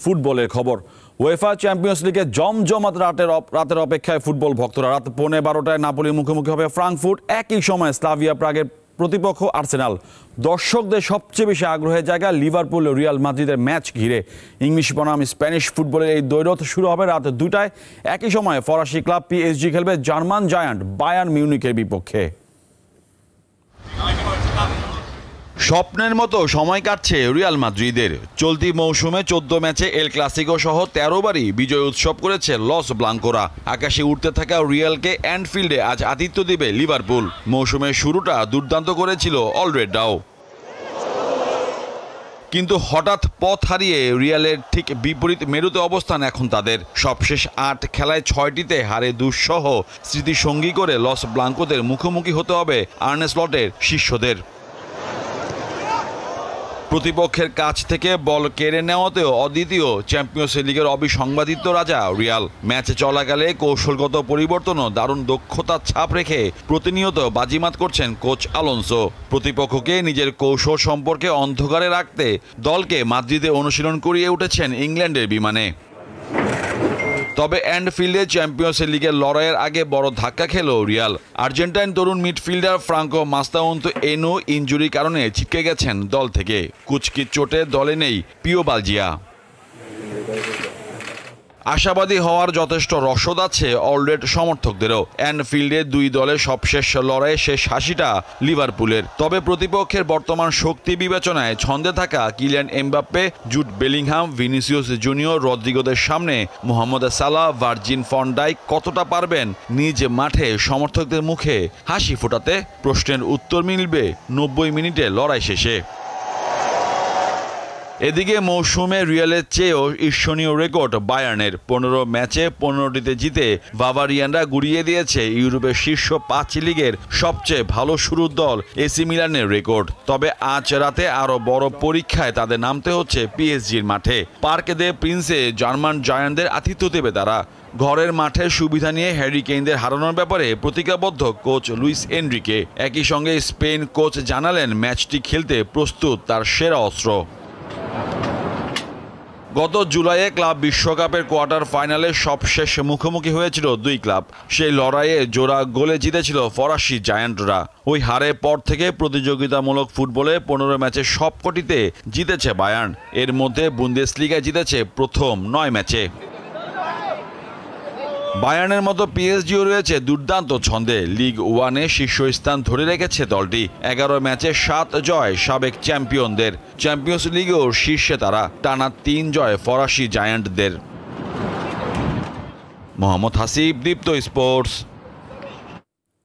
ফুটবলের খবর। UEFA champions লিগে জমজমাট রাতের অপেক্ষায় ফুটবল ভক্তরা। রাত 12:15টায় নাপোলির মুখোমুখি হবে ফ্রাঙ্কফুর্ট। একই সময় স্লাভিয়া প্রাগের প্রতিপক্ষ আর্সেনাল। দর্শকদের সবচেয়ে বেশি আগ্রহের জায়গা লিভারপুল রিয়াল মাদ্রিদের ম্যাচ ঘিরে। ইংলিশ বনাম স্প্যানিশ ফুটবলের এই দ্বৈরথ শুরু হবে রাত 2টায়। একই সময় ফরাসি ক্লাব পিএসজি খেলবে জার্মান জায়ান্ট বায়ার্ন মিউনিখের বিপক্ষে। স্বপ্নের মতো সময় কাটছে রিয়াল মাদ্রিদের। চলতি মৌসুমে 14 ম্যাচে এল ক্লাসিকো সহ 13 বারই বিজয় উৎসব করেছে লস ব্লাঙ্কোরা। আকাশে উঠতে থাকা রিয়ালকে অ্যান্ফিল্ডে আজ আতিথ্য দিবে লিভারপুল। মৌসুমের শুরুটা দুর্দান্ত করেছিল অলরেডাও, কিন্তু হঠাৎ পথ হারিয়ে রিয়ালের ঠিক বিপরীত মেরুতে অবস্থান এখন তাদের। সবশেষ 8 খেলায় 6টিতে হারে দুঃসহ স্মৃতিসঙ্গী করে লস ব্লাঙ্কোদের মুখোমুখি হতে হবে আর্নে স্লটের শিষ্যদের। প্রতিপক্ষের কাছ থেকে বল কেড়ে নেওয়াতেও অদ্বিতীয় চ্যাম্পিয়ন্স লিগের অবিসংবাদিত রাজা রিয়াল। ম্যাচে চলাকালে কৌশলগত পরিবর্তনও দারুণ দক্ষতার ছাপ রেখে প্রতিনিয়ত বাজিমাত করছেন কোচ আলোনসো। প্রতিপক্ষকে নিজের কৌশল সম্পর্কে অন্ধকারে রাখতে দলকে মাদ্রিদে অনুশীলন করিয়ে উঠেছেন ইংল্যান্ডের বিমানে। তবে অ্যান্ফিল্ডে চ্যাম্পিয়ন্স লিগের লড়াইয়ের আগে বড় ধাক্কা খেল রিয়াল। আর্জেন্টাইন তরুণ মিডফিল্ডার ফ্রাঙ্কো মাস্তাউন্তো এনো ইনজুরির কারণে ছিটকে গেছেন দল থেকে। কুচকির চোটে দলে নেই পিও বালজিয়া। আশাবাদী হওয়ার যথেষ্ট রসদ আছে অলরেড সমর্থকদেরও। অ্যানফিল্ডে দুই দলের সবশেষ লড়াইয়ে শেষ হাসিটা লিভারপুলের। তবে প্রতিপক্ষের বর্তমান শক্তি বিবেচনায় ছন্দে থাকা Kylian Mbappe, Jude Bellingham, Vinicius Junior, রদ্রিগোদের সামনে Mohamed Salah, Virgil van Dijk কতটা পারবেন নিজ মাঠে সমর্থকদের মুখে হাসি ফোটাতে? প্রশ্নের উত্তর মিলবে 90 মিনিটে লড়াই শেষে। এদিকে মৌসুমে রিয়ালের চেয়েও ঈর্ষণীয় রেকর্ড বায়ার্নের। 15 ম্যাচে 15টিতে জিতে বাভারিয়ানরা গুড়িয়ে দিয়েছে ইউরোপের শীর্ষ 5 লিগের সবচেয়ে ভালো শুরুর দল এসি মিলানের রেকর্ড। তবে আজ রাতে আরও বড় পরীক্ষায় তাদের নামতে হচ্ছে পিএসজির মাঠে। পার্ক দে প্রিন্সে জার্মান জায়ান্টদের আতিথ্য দেবে তারা। ঘরের মাঠের সুবিধা নিয়ে হ্যারি কেইনদের হারানোর ব্যাপারে প্রতিজ্ঞাবদ্ধ কোচ লুইস এনরিকে। একই সঙ্গে স্পেন কোচ জানালেন ম্যাচটি খেলতে প্রস্তুত তার সেরা অস্ত্র। গত জুলাইয়ে ক্লাব বিশ্বকাপের কোয়ার্টার ফাইনালে সবশেষ মুখোমুখি হয়েছিল দুই ক্লাব। সেই লড়াইয়ে জোড়া গোলে জিতেছিল ফরাসি জায়ান্টরা। ওই হারের পর থেকে প্রতিযোগিতামূলক ফুটবলে 15 ম্যাচে সবকটিতে জিতেছে বায়ার্ন। এর মধ্যে বুন্দেসলিগায় জিতেছে প্রথম 9 ম্যাচে। বায়ার্নের মতো পিএসজিও রয়েছে দুর্দান্ত ছন্দে। লিগ 1-এ শীর্ষস্থান ধরে রেখেছে দলটি। 11 ম্যাচে 7 জয় সাবেক চ্যাম্পিয়নদের। চ্যাম্পিয়ন্স লিগেও শীর্ষে তারা। টানা 3 জয় ফরাসি জায়ান্টদের। মোহাম্মদ হাসিব, দীপ্ত স্পোর্টস।